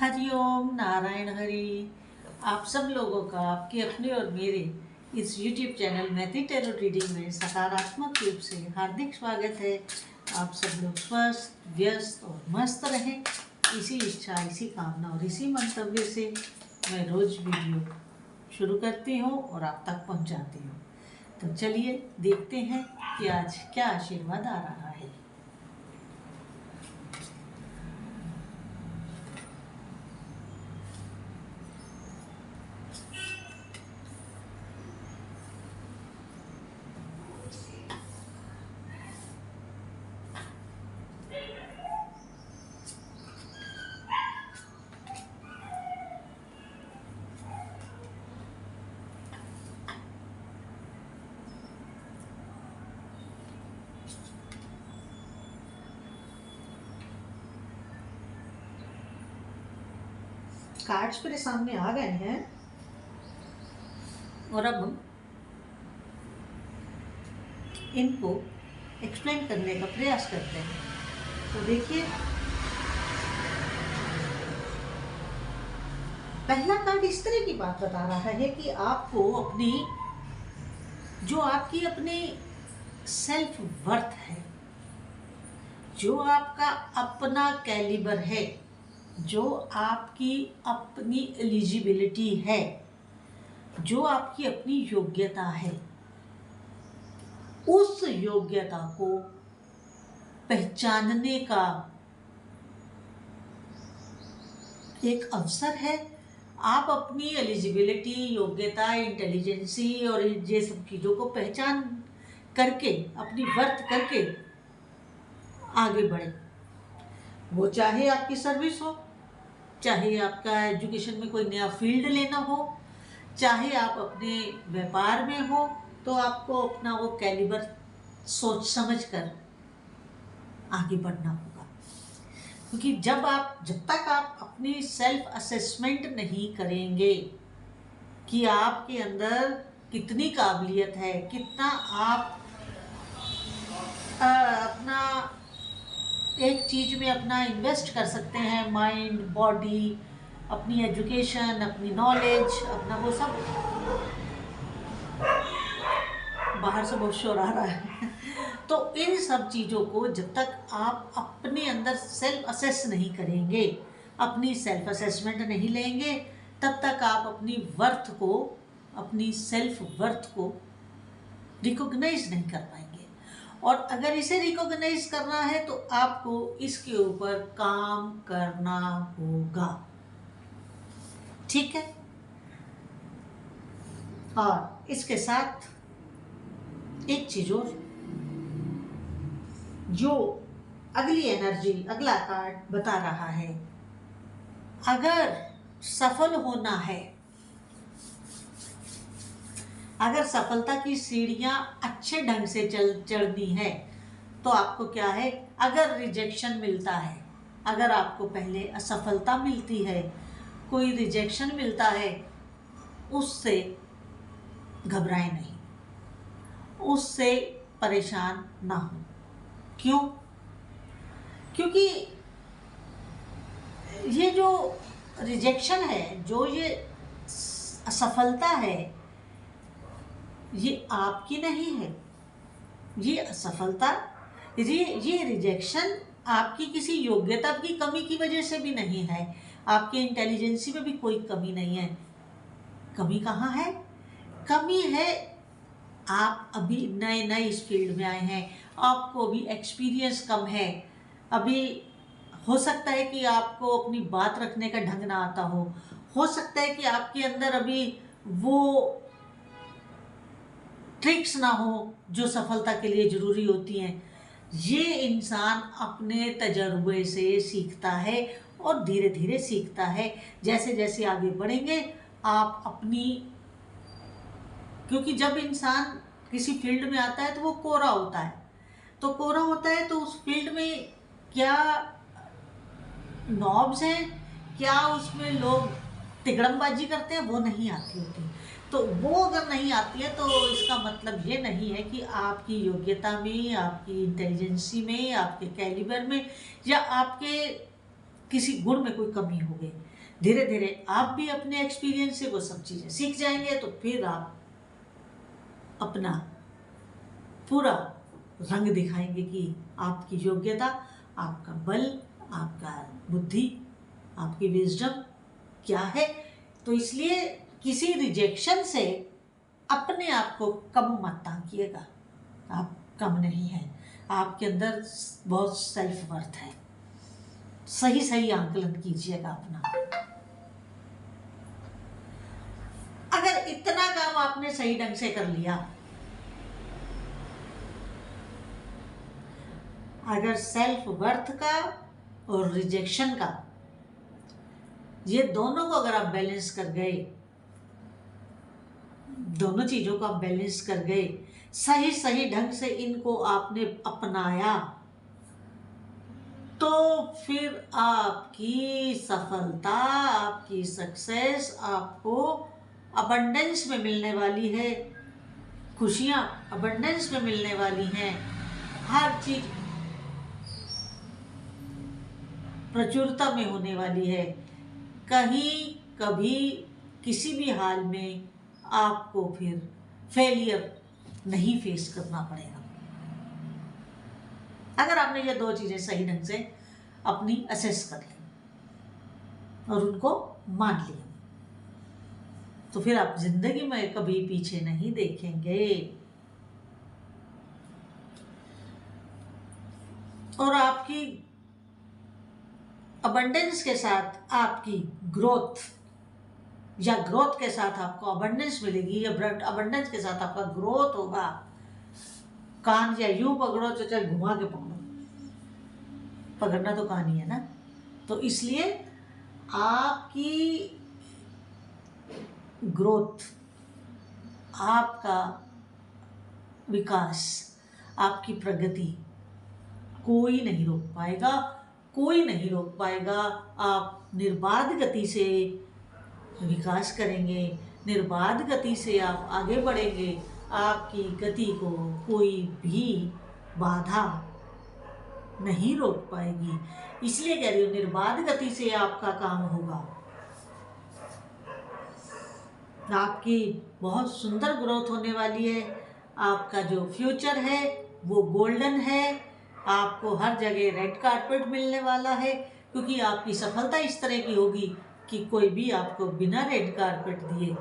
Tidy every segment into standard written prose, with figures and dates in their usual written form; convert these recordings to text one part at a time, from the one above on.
हरिओम नारायण हरि। आप सब लोगों का आपके अपने और मेरे इस YouTube channel Maithili tarot reading में सकारात्मक रूप से हार्दिक स्वागत है। आप सब लोग स्वस्थ, व्यस्त और मस्त रहें, इसी इच्छा, इसी कामना और इसी मंतव्य से मैं रोज वीडियो शुरू करती हूँ और आप तक पहुँचाती हूँ। तो चलिए देखते हैं कि आज क्या आशीर्वाद आ रहा है। कार्ड्स मेरे सामने आ गए हैं और अब हम इनको एक्सप्लेन करने का प्रयास करते हैं। तो देखिए, पहला कार्ड इस तरह की बात बता रहा है कि आपको अपनी जो आपकी अपनी सेल्फ वर्थ है, जो आपका अपना कैलिबर है, जो आपकी अपनी एलिजिबिलिटी है, जो आपकी अपनी योग्यता है, उस योग्यता को पहचानने का एक अवसर है। आप अपनी एलिजिबिलिटी, योग्यता, इंटेलिजेंसी और ये सब चीज़ों को पहचान करके, अपनी वर्थ करके आगे बढ़े। वो चाहे आपकी सर्विस हो, चाहे आपका एजुकेशन में कोई नया फील्ड लेना हो, चाहे आप अपने व्यापार में हो, तो आपको अपना वो कैलिबर सोच समझ कर आगे बढ़ना होगा। क्योंकि जब तक आप अपनी सेल्फ असेसमेंट नहीं करेंगे कि आपके अंदर कितनी काबिलियत है, कितना आप अपना एक चीज में अपना इन्वेस्ट कर सकते हैं, माइंड, बॉडी, अपनी एजुकेशन, अपनी नॉलेज, अपना वो सब। बाहर से बहुत शोर आ रहा है। तो इन सब चीज़ों को जब तक आप अपने अंदर सेल्फ असेस नहीं करेंगे, अपनी सेल्फ असेसमेंट नहीं लेंगे, तब तक आप अपनी वर्थ को, अपनी सेल्फ वर्थ को रिकॉग्नाइज नहीं कर पाएंगे। और अगर इसे रिकॉग्नाइज करना है तो आपको इसके ऊपर काम करना होगा, ठीक है। और इसके साथ एक चीज और, जो अगली एनर्जी, अगला कार्ड बता रहा है, अगर सफल होना है, अगर सफलता की सीढ़ियां अच्छे ढंग से चढ़नी है, तो आपको क्या है, अगर रिजेक्शन मिलता है, अगर आपको पहले असफलता मिलती है, कोई रिजेक्शन मिलता है, उससे घबराए नहीं, उससे परेशान ना हो। क्यों? क्योंकि ये जो रिजेक्शन है, जो ये असफलता है, ये आपकी नहीं है। ये असफलता, ये रिजेक्शन आपकी किसी योग्यता की कमी की वजह से भी नहीं है, आपके इंटेलिजेंसी में भी कोई कमी नहीं है। कमी कहाँ है? कमी है, आप अभी नए नए इस फील्ड में आए हैं, आपको अभी एक्सपीरियंस कम है। अभी हो सकता है कि आपको अपनी बात रखने का ढंग ना आता हो सकता है कि आपके अंदर अभी वो ट्रिक्स ना हो जो सफलता के लिए जरूरी होती हैं। ये इंसान अपने तजर्बे से सीखता है और धीरे धीरे सीखता है। जैसे जैसे आगे बढ़ेंगे आप अपनी, क्योंकि जब इंसान किसी फील्ड में आता है तो वो कोरा होता है, तो कोरा होता है तो उस फील्ड में क्या नॉब्स हैं, क्या उसमें लोग तिगड़मबाजी करते हैं, वो नहीं आती होती। तो वो अगर नहीं आती है तो इसका मतलब ये नहीं है कि आपकी योग्यता में, आपकी इंटेलिजेंसी में, आपके कैलिबर में या आपके किसी गुण में कोई कमी हो गई, धीरे धीरे आप भी अपने एक्सपीरियंस से वो सब चीज़ें सीख जाएंगे, तो फिर आप अपना पूरा रंग दिखाएंगे कि आपकी योग्यता, आपका बल, आपका बुद्धि, आपकी विजडम क्या है। तो इसलिए किसी रिजेक्शन से अपने आप को कम मत आंकिएगा, आप कम नहीं हैं, आपके अंदर बहुत सेल्फ वर्थ है। सही सही आंकलन कीजिएगा अपना। अगर इतना काम आपने सही ढंग से कर लिया, अगर सेल्फ वर्थ का और रिजेक्शन का, ये दोनों को अगर आप बैलेंस कर गए, दोनों चीजों को आप बैलेंस कर गए, सही सही ढंग से इनको आपने अपनाया, तो फिर आपकी सफलता, आपकी सक्सेस आपको अबंडेंस में मिलने वाली है, खुशियां अबंडेंस में मिलने वाली हैं, हर चीज प्रचुरता में होने वाली है। कहीं कभी किसी भी हाल में आपको फिर फेलियर नहीं फेस करना पड़ेगा, अगर आपने ये दो चीजें सही ढंग से अपनी असेस कर ली और उनको मान लिया, तो फिर आप जिंदगी में कभी पीछे नहीं देखेंगे और आपकी अबंडेंस के साथ आपकी ग्रोथ, या ग्रोथ के साथ आपको अबंडेंस मिलेगी, या अबंडेंस के साथ आपका ग्रोथ होगा। कान या यूं पकड़ो तो चाहे घुमा के पकड़ो, पकड़ना तो कान ही है ना। तो इसलिए आपकी ग्रोथ, आपका विकास, आपकी प्रगति कोई नहीं रोक पाएगा, कोई नहीं रोक पाएगा। आप निर्बाध गति से विकास करेंगे, निर्बाध गति से आप आगे बढ़ेंगे, आपकी गति को कोई भी बाधा नहीं रोक पाएगी। इसलिए कह रही हूँ, निर्बाध गति से आपका काम होगा, आपकी बहुत सुंदर ग्रोथ होने वाली है, आपका जो फ्यूचर है वो गोल्डन है, आपको हर जगह रेड कारपेट मिलने वाला है, क्योंकि आपकी सफलता इस तरह की होगी कि कोई भी आपको बिना रेड कारपेट दिए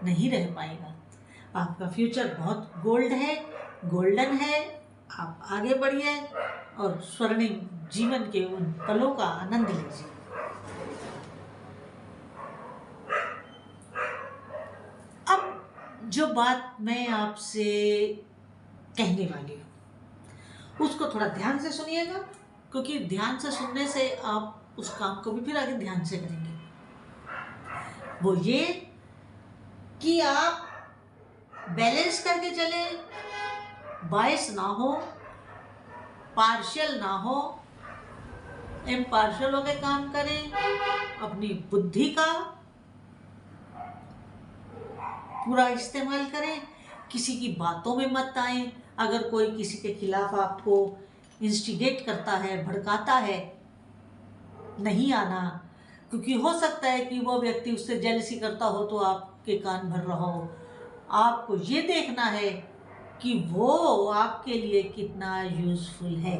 नहीं रह पाएगा। आपका फ्यूचर बहुत गोल्डन है। आप आगे बढ़िए और स्वर्णिम जीवन के उन पलों का आनंद लीजिए। अब जो बात मैं आपसे कहने वाली हूँ उसको थोड़ा ध्यान से सुनिएगा, क्योंकि ध्यान से सुनने से आप उस काम को भी फिर आगे ध्यान से करेंगे। वो ये कि आप बैलेंस करके चले, बायस ना हो, पार्शियल ना हो, इम्पार्शियल होकर काम करें, अपनी बुद्धि का पूरा इस्तेमाल करें, किसी की बातों में मत आए। अगर कोई किसी के खिलाफ आपको इंस्टिगेट करता है, भड़काता है, नहीं आना, क्योंकि हो सकता है कि वो व्यक्ति उससे जेलसी करता हो तो आपके कान भर रहा हो। आपको ये देखना है कि वो आपके लिए कितना यूजफुल है,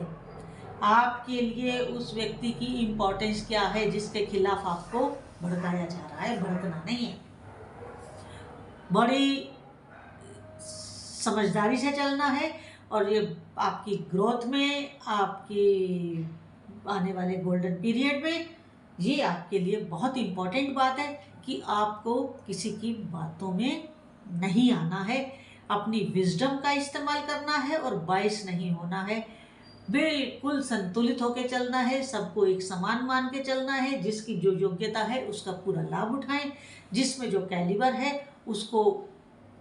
आपके लिए उस व्यक्ति की इम्पोर्टेंस क्या है जिसके खिलाफ आपको भड़काया जा रहा है। भड़कना नहीं है, बड़ी समझदारी से चलना है। और ये आपकी ग्रोथ में, आपकी आने वाले गोल्डन पीरियड में, ये आपके लिए बहुत इम्पोर्टेंट बात है कि आपको किसी की बातों में नहीं आना है, अपनी विजडम का इस्तेमाल करना है और बायस नहीं होना है। बिल्कुल संतुलित होकर चलना है, सबको एक समान मान के चलना है। जिसकी जो योग्यता है उसका पूरा लाभ उठाएं, जिसमें जो कैलिबर है उसको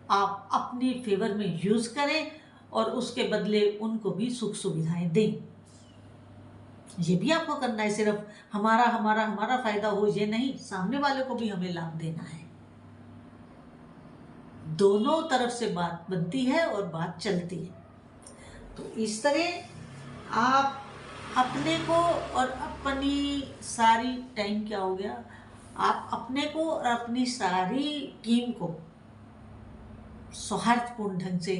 आप अपनी फेवर में यूज करें और उसके बदले उनको भी सुख सुविधाएं दें। ये भी आपको करना है, सिर्फ हमारा हमारा हमारा फायदा हो ये नहीं, सामने वाले को भी हमें लाभ देना है। दोनों तरफ से बात बनती है और बात चलती है। तो इस तरह आप अपने को और अपनी सारी टाइम क्या हो गया, आप अपने को और अपनी सारी टीम को सौहार्दपूर्ण ढंग से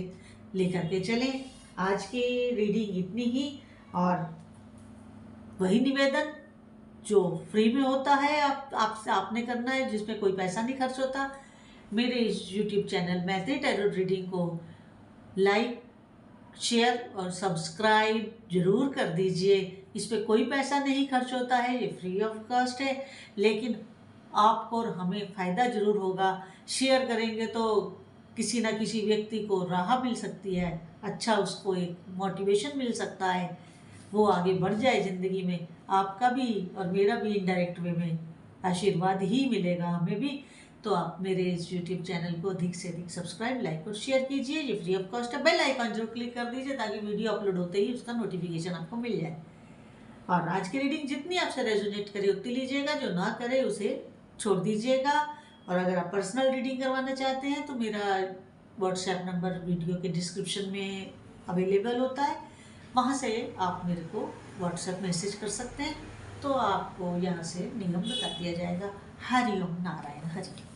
लेकर के चलें। आज की रीडिंग इतनी ही, और वही निवेदन जो फ्री में होता है आपसे आपने करना है, जिसमें कोई पैसा नहीं खर्च होता। मेरे इस यूट्यूब चैनल मैत्री टैरो रीडिंग को लाइक, शेयर और सब्सक्राइब जरूर कर दीजिए। इस पर कोई पैसा नहीं खर्च होता है, ये फ्री ऑफ कॉस्ट है, लेकिन आपको और हमें फ़ायदा जरूर होगा। शेयर करेंगे तो किसी ना किसी व्यक्ति को राह मिल सकती है, अच्छा उसको एक मोटिवेशन मिल सकता है, वो आगे बढ़ जाए ज़िंदगी में। आपका भी और मेरा भी इनडायरेक्ट वे में आशीर्वाद ही मिलेगा हमें भी। तो आप मेरे इस यूट्यूब चैनल को अधिक से अधिक सब्सक्राइब, लाइक और शेयर कीजिए। ये फ्री ऑफ कॉस्ट है। बेल आइकन जरूर क्लिक कर दीजिए ताकि वीडियो अपलोड होते ही उसका नोटिफिकेशन आपको मिल जाए। और आज की रीडिंग जितनी आपसे रेजोनेट करे उतनी लीजिएगा, जो ना करे उसे छोड़ दीजिएगा। और अगर आप पर्सनल रीडिंग करवाना चाहते हैं तो मेरा व्हाट्सएप नंबर वीडियो के डिस्क्रिप्शन में अवेलेबल होता है, वहाँ से आप मेरे को व्हाट्सएप मैसेज कर सकते हैं, तो आपको यहाँ से नियम बता दिया जाएगा। हरि ओम नारायण हरि।